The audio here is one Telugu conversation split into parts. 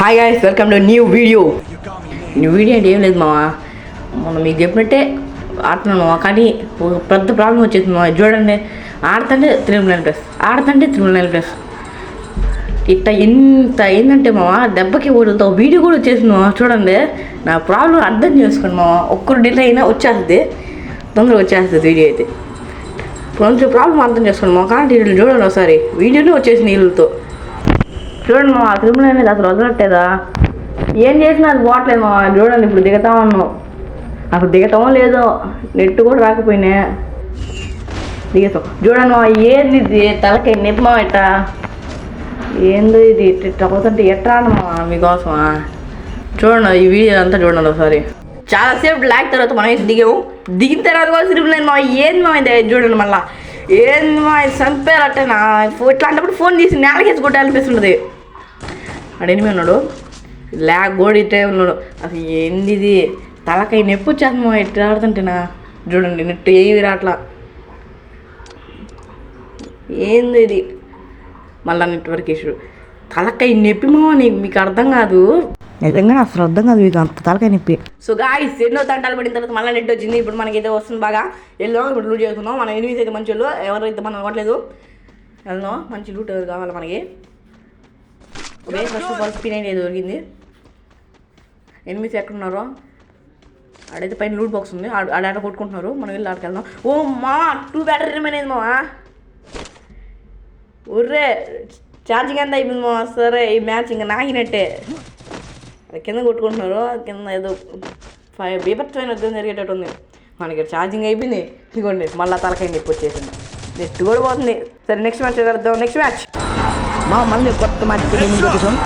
Hi guys, welcome to new video అంటే ఏం లేదు మావా. మనం మీకు చెప్పినట్టే ఆడుతున్నాను మావా, కానీ ఒక పెద్ద ప్రాబ్లం వచ్చేసింది మావా. చూడండి, ఆడుతుంటే 3+9+, ఆడుతుంటే 3+9+. ఇట్లా ఇంత ఏంటంటే మావా, దెబ్బకి ఊళ్ళతో వీడియో కూడా వచ్చేసింది మావా. చూడండి, నా ప్రాబ్లం అర్థం చేసుకోండి మావా. ఒక్కరు డిలే అయినా వచ్చేస్తుంది, తొందరగా వచ్చేస్తుంది వీడియో అయితే. కొంచెం ప్రాబ్లం అర్థం చేసుకోండి మావా. కానీ వీళ్ళు చూడండి ఒకసారి, వీడియోనే వచ్చేసింది వీళ్ళతో. చూడండి మా తిరుమల అనేది అసలు వదలట్లేదా, ఏం చేసినా అది పోవట్లేదు మా. చూడండి, ఇప్పుడు దిగుతా ఉన్నాం, అసలు దిగటమో లేదో, నెట్ కూడా రాకపోయినా దిగతాం. చూడండి మా, ఏంది ఇది తలకి నిప్పమా ఇట్ట, ఏందో ఇది ఇట్ట అవుతుంటే ఎట్రానమా మీకోసమా. చూడండి ఈ వీడియో అంతా చూడండి ఒకసారి. చాలాసేపు లాగ్ తర్వాత మనం దిగాము, దిగిన తర్వాత కూడా తిరుమల మా ఏంది మా ఇది చూడండి. మళ్ళీ ఏంది మా చంపారట్టేనా, ఇట్లాంటప్పుడు ఫోన్ తీసి నేలకేసి కొట్టాలనిపిస్తుంటుంది. ఆడ ఎనిమిది ఉన్నాడు, ల్యాగ్ కూడా ఇట్టే ఉన్నాడు. అసలు ఏంది ఇది, తలకాయ నొప్పి వచ్చేస్తామా ఇట్లా ఆడుతుంటేనా. చూడండి, నెట్ ఏవి రాట్లా, ఏంది ఇది మళ్ళీ నెట్వర్క్ ఇష్యూ. తలకాయ నొప్పి మావా, మీకు అర్థం కాదు, నిజంగా అసలు అర్థం కాదు మీకు అంత తలకాయ నొప్పి. సో గాయ్స్, ఎన్నో తంటాలు పడిన తర్వాత మళ్ళీ నెట్ వచ్చింది. ఇప్పుడు మనకైతే వస్తుంది బాగా. వెళ్దాం, ఇప్పుడు లూట్ చేసుకుందాం. మన ఎనిమిది అయితే మంచి వాళ్ళు, ఎవరైతే మనం అవ్వట్లేదు. వెళ్దాం, మంచి లూట్ కావాలి మనకి. Okay, first of all spin అయితే దొరికింది. ఎనిమిది ఎక్కడున్నారో ఆడైతే పైన లూట్ బాక్స్ ఉంది, ఆడ కొట్టుకుంటున్నారు. మనం వెళ్ళి ఆడికి వెళ్దాం. ఓ మా 2 బ్యాటరీ రిమైన్ అయింది మావా. ఒర్రే, ఛార్జింగ్ ఎంత అయిపోయింది మావా. సరే, ఈ మ్యాచ్ ఇంకా నాకినట్టే. అది కింద కొట్టుకుంటున్నారు, కింద ఏదో 5 బీభత్సమైన యుద్ధం జరిగేటట్టు ఉంది. మనకి ఛార్జింగ్ అయిపోయింది. ఇదిగోండి, మళ్ళీ తలకాయ నొప్పి వచ్చేసింది, నెక్స్ట్ కూడా పోతుంది. సరే, నెక్స్ట్ మ్యాచ్ వెళ్దాం. నెక్స్ట్ మ్యాచ్ మా మళ్ళీ కొత్త మ్యాచ్ వచ్చేసాం.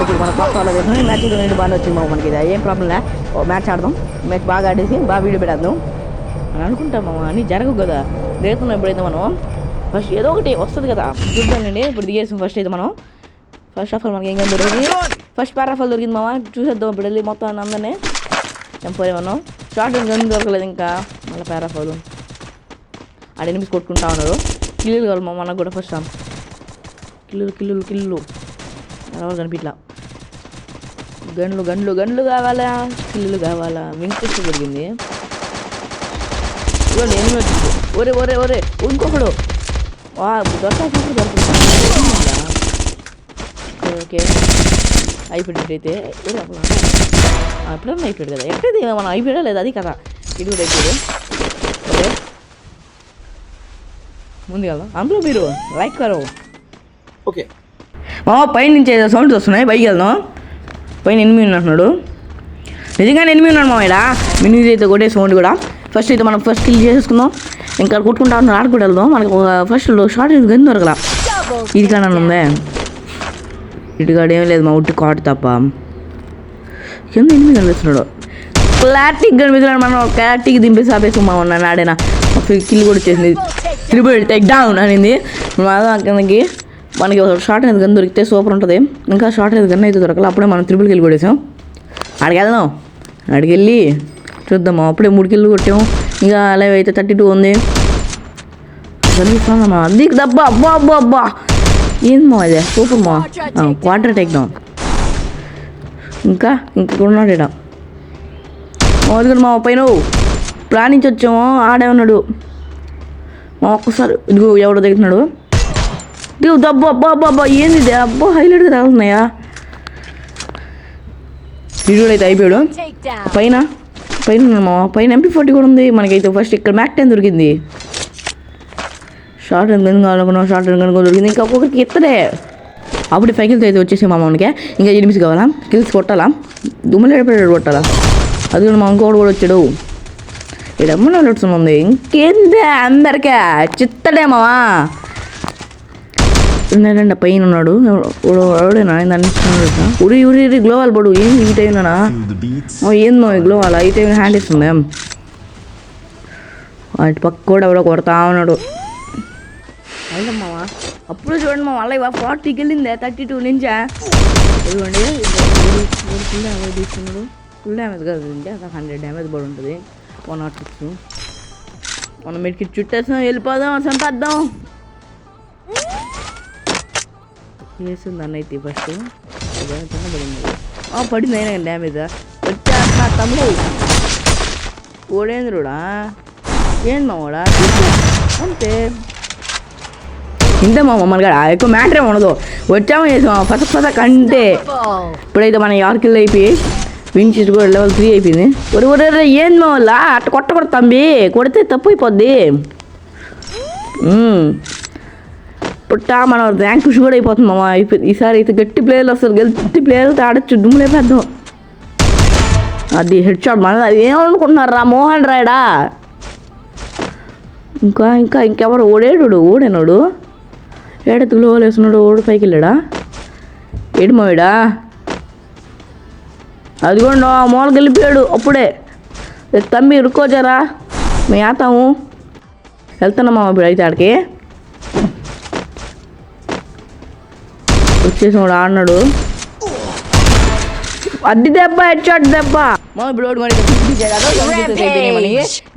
ఇప్పుడు మన కొత్త వాళ్ళు వేసాం. మ్యాచ్ ఇంకా 2 బాగా వచ్చింది మాకు. మనకి ఏం ప్రాబ్లం లే, ఓ మ్యాచ్ ఆడదాం. మ్యాచ్ బాగా ఆడేసి బాగా వీడియో పెడదాం అని అనుకుంటాం మామ. అన్నీ జరగవు కదా, దిగుతున్నాం. ఇప్పుడైతే మనం ఫస్ట్ ఏదో ఒకటి వస్తుంది కదా, చూద్దామండి. ఇప్పుడు దిగేసాం. ఫస్ట్ అయితే మనం ఫస్ట్ ఆఫ్ ఆల్ మనకి ఏం దొరికింది, ఫస్ట్ పారాఫాల్ దొరికింది మామ. చూసేద్దాం ఇప్పుడు వెళ్ళి మొత్తం అందరినీ చంపేమన్నాం. షార్ట్ గన్ దొరకలేదు ఇంకా, మళ్ళీ పారాఫాల్ ఆడ ఎనిమిది కొట్టుకుంటా ఉన్నారు. కిల్లులు కావాలి మామ మనకు కూడా. ఫస్ట్ కిల్లులు ఎవరు కనిపిట్లా. గన్లు కావాలా, కిల్లులు కావాలా. వెంకటేష్ దొరికింది. ఇవ్వండి, ఎనిమిది వచ్చింది. ఒరే ఇంకొకడు దొరకాల్సినప్పుడు దొరుకుతుంది. ఓకే, అయిపోయినట్టయితే ఎప్పుడన్నా అయిపోయాడు కదా. ఎక్కడైతే మనం అయిపోయా లేదు, అది కదా. ఇది కూడా అయిపోయాడు. ఓకే, ముందు కదా అందులో మీరు లైక్ కరు. ఓకే మా, పైన నుంచి ఏదో సౌండ్స్ వస్తున్నాయి, పైకి వెళ్దాం. పైన ఎనిమిది ఉంటున్నాడు, నిజంగానే ఎనిమిది ఉన్నాడు మా. ఇక్కడ మినిది అయితే కొట్టే సౌండ్ కూడా. ఫస్ట్ అయితే మనం ఫస్ట్ కిల్ చేసేసుకుందాం. ఇంకా కొట్టుకుంటా ఉన్నాడు, ఆడుకుంటూ వెళ్దాం. మనకు ఫస్ట్ షార్ట్ గన్ దొరకలా. ఇది కానీ ఉందే, ఇటుగాడు ఏం లేదు మా, ఉట్టి కాటు తప్ప. కింద ఎనిమిది కనిపిస్తున్నాడు, క్లారిటీకి కనిపిస్తున్నాడు. మనం క్లారిటీకి దింపేసి ఆపేసుకుమా ఉన్నాను. ఆడేనా కిల్ కూడా వచ్చేసింది. ట్రిపుల్ టేక్ డౌన్ అనింది. కిందకి మనకి ఒక షార్ట్ అనేది గన్ దొరికితే సూపర్ ఉంటుంది. ఇంకా షార్ట్ అనేది గన్ అయితే దొరకాలి. అప్పుడే మనం ట్రిపుల్ కిల్ కొట్టేసాం. ఆడికి వెళ్దాం, ఆడికి వెళ్ళి చూద్దాము. అప్పుడే 3 కిల్లు కొట్టాము. ఇంకా అలా అయితే 32 ఉంది. కనిపిస్తుందమ్మా, అది దబ్బా. అబ్బా ఏంది మా అదే, సూపర్ మా. Quarter take down. ఇంకా ఉన్నాడు ఇక్కడ మొదలు మా. పైన ప్లానించి వచ్చాము, ఆడే ఉన్నాడు మా. ఒక్కసారి ఇదిగో ఎవడో దిగుతున్నాడు. దిగు దబ్బా. అబ్బా ఏంది ఇది, అబ్బా హైలైట్గా తగులుతున్నాయా. వీడియో అయితే అయిపోయాడు. పైన మా పైన MP40 కూడా ఉంది మనకైతే. ఫస్ట్ ఇక్కడ మ్యాక్ 10 దొరికింది. షార్ట్ గన్ కావాలనుకున్నాం, షార్ట్ గన్ కూడా దొరికింది. ఇంకా ఒక్కొక్కరికి ఎత్తడే. అప్పుడు 5 కిల్స్ అయితే వచ్చేసి మా మనకి. ఇంకా 8 కావాలా, కిల్స్ కొట్టాలా, దుమ్ములు ఎడపడాడు కొట్టాలా. అది కూడా మా ఇంకోటి కూడా వచ్చాడు. ఇక్కడ అమ్మలో నడుస్తుంది. ఇంకేందే అందరికీ చిత్తడే మావా. ఉన్నాడండి, పైన ఉన్నాడు. ఎవడేనా ఉరి గ్లోవాల్ పడు. ఏంది ఈ టైంలోనా, ఏందో గ్లోవాల్ ఈ టైం హ్యాండ్ ఇస్తుంది. వాటి పక్క కూడా ఎవడో కొడతా ఉన్నాడు. అయినమ్మావా అప్పుడు చూడండి మా. మళ్ళీ 40కి వెళ్ళిందే 32 నుంచా. ఇదిగోండి, ఫుల్ డ్యామేజ్ తీసుకున్నాడు. ఫుల్ డ్యామేజ్ కాదు, అసలు 100 డ్యామేజ్ పడి ఉంటుంది. 106. మనం మెడికి చుట్టేసాం, వెళ్ళిపోదాం, చంపేద్దాం. వేసింది అన్నైతే ఫస్ట్ పడింది. పడింది అయినా డ్యామేజ్ వచ్చేస్తా తమ్ముడు. ఓడేంద్రుడా ఏంది మామూడా అంతే ఇంతే మామ మనగా ఎక్కువ మ్యాటర్ ఏమి ఉండదు. వచ్చామో చేసాం పసక్ అంటే ఇప్పుడైతే మన యార్కిల్ అయిపోయి వించెస్ కూడా లెవెల్ 3 అయిపోయింది. ఒరే ఏంది మామూల అట్ట కొట్టకూడదు తంబి, కొడితే తప్పు అయిపోద్ది. పుట్టా మనం ర్యాంక్ పుష్ కూడా అయిపోతుంది మామ. ఈసారి అయితే గట్టి ప్లేయర్లు వస్తారు, గట్టి ప్లేయర్లతో ఆడచ్చు, దుమ్ములేపేద్దాం. అది హెడ్ షాట్ మన అది ఏమనుకుంటున్నారా మోహన్ రాయడా. ఇంకెవరు ఓడేనాడు ఏడెత్తులో వేస్తున్నాడు. ఓడు పైకి వెళ్ళాడా ఏడు మావిడా. అది కూడా మూలకి వెళ్ళిపోయాడు అప్పుడే. తమ్మి ఇరుక్కోచారా మేము ఆతాము వెళ్తున్నామా ఇప్పుడు అయితే ఆడికి వచ్చేసి వాడు ఆడినాడు. అది దెబ్బ హెడ్ షాట్ దెబ్బ మా ఇప్పుడు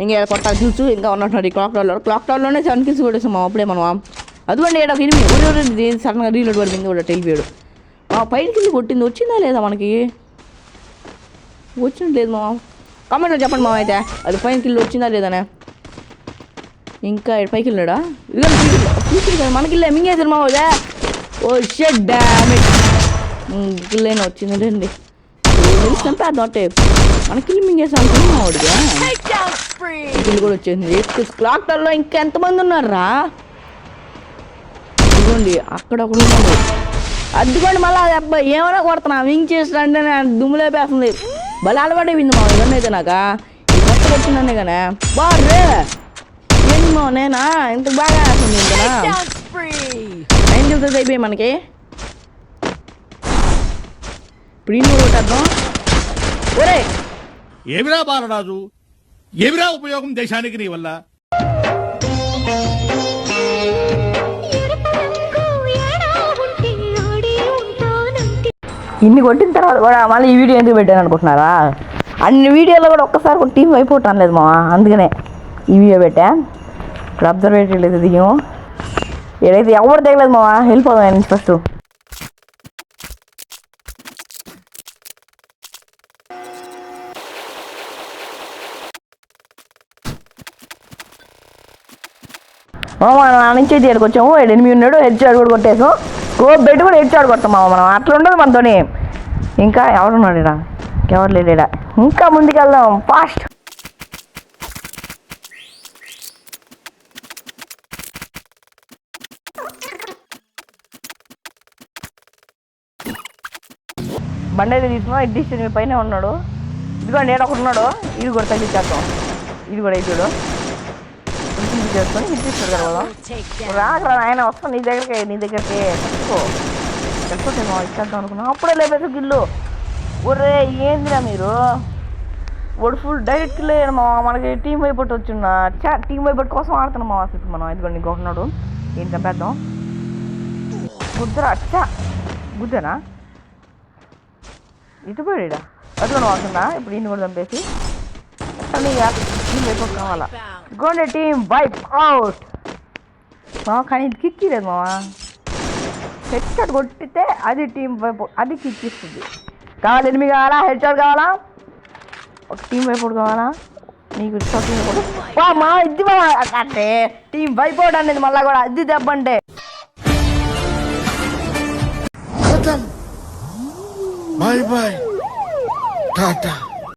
ఇంకా కొట్టాలి చూసు. ఇంకా ఉన్నట్టు క్లాక్ టవర్లోనే 7 kills కొట్టేస్తాం మా అప్పుడే మనం. అదిగోండి ఏడా ఇనిమి ఊరి సడన్గా రీలోడ్ పడిపోయింది కూడా వెళ్ళిపోయాడు. 5 kills కొట్టింది వచ్చిందా లేదా మనకి వచ్చినట్లేదు మా కామెంట్లో చెప్పండి మా అయితే అది 5 kills వచ్చిందా లేదనే. ఇంకా 5 వెళ్ళాడా ఇదిగో మనకి వెళ్ళా మింగేసారు మా అదే. ఓ షెడ్ డామేజ్ కిల్లైనా వచ్చిందండి చంపేద్దాం అంటే మనకి మింగేసాం అనుకున్నా వాడిగా కిల్ కూడా వచ్చేసింది. క్లాక్ టవర్లో ఇంకా ఎంతమంది ఉన్నారా ఇదిగోండి అక్కడ ఒకడు ఉన్నాడు. అద్దుకోండి మళ్ళీ అది అబ్బాయి ఏమైనా కొడుతున్నా వింగ్ చేస్తానంటే దుమ్ములేపేస్తుంది. భలే అలవాటు అయిపోయింది మా ఇవన్నీ అయితే నాక ఈ కొత్త వచ్చిందనే కానీ బాగా ఏంది మా నేనా ఇంత బాగా వేస్తుంది ఇంకనా 9 kills అయిపోయాయి మనకి. ఇప్పుడు ఇన్ని కొట్టేద్దాం. ఒరే ఏమిరా బాలరాజు ఏమిరా ఉపయోగం దేశానికి నీ వల్ల. ఇన్ని కొట్టిన తర్వాత కూడా మళ్ళీ ఈ వీడియో ఎందుకు పెట్టాను అనుకుంటున్నారా. అన్ని వీడియోలో కూడా ఒక్కసారి కూడా టీం అయిపోవటం లేదు మా, అందుకనే ఈ వీడియో పెట్టా. ఇప్పుడు అబ్జర్వేటరీ లేదు దిగాము ఏదైతే ఎవరు తెగలేదు మా వెళ్ళిపోదాం నుంచి ఫస్ట్. నా నుంచి అయితే వచ్చాము 8 ఉన్నాడు. హెడ్ షాట్ కూడా కొట్టేసాం. స్కోప్ పెట్టి కూడా హెడ్ షాట్ కొడతాం మనం అట్లా ఉండదు మనతోని. ఇంకా ఎవరున్నాడు ఇడా ఇంకెవరు లేడా ఇంకా ముందుకెళ్దాం ఫాస్ట్. బండి అయితే తీసుకున్నాం. ఎడ్డిషన్ మీ పైన ఉన్నాడు. ఇదిగోండి ఏడ ఒకటి ఉన్నాడు. ఇది కూడా తగ్గించేద్దాం. ఇది కూడా అయిపోయాడు చేసుకొని ఇచ్చిస్తాడు కదా రాకరా ఆయన వస్తాను నీ దగ్గరికి ఇచ్చేద్దాం అనుకున్నాం. అప్పుడే లేపేసి గిల్లు. ఒరే ఏందిరా మీరు వాడు ఫుల్ డైరెక్ట్ కిల్ అయ్యాడు మా. మనకి టీం వైపట్ వచ్చిన్నా టీం వైపట్ కోసం ఆడుతున్నాం మా అసలు మనం. ఇదిగోండి ఇంకొకన్నాడు ఏం చంపేద్దాం. గుద్దరా అచ్చా గుద్దనా ఇటుపోయాడా అట్లా వాడుతున్నా. ఇప్పుడు ఈయన కూడా చంపేసి టీం వైపట్ కావాలా. గోండే టీం వైప్ అవుట్ మా. కానీ ఇది కిక్కి లేదు మావా. హెడ్ షాట్ కొట్టితే అది టీం వైపు అది కిక్ ఇస్తుంది. కావాలి ఎనిమిది కావాలా హెడ్ షాట్ కావాలా ఒక టీం వైపు కావాలా నీకు మా ఇది అంటే టీం వైప్ అవుట్ అనేది మళ్ళీ కూడా అది దెబ్బ అంటే. Bye bye Tata.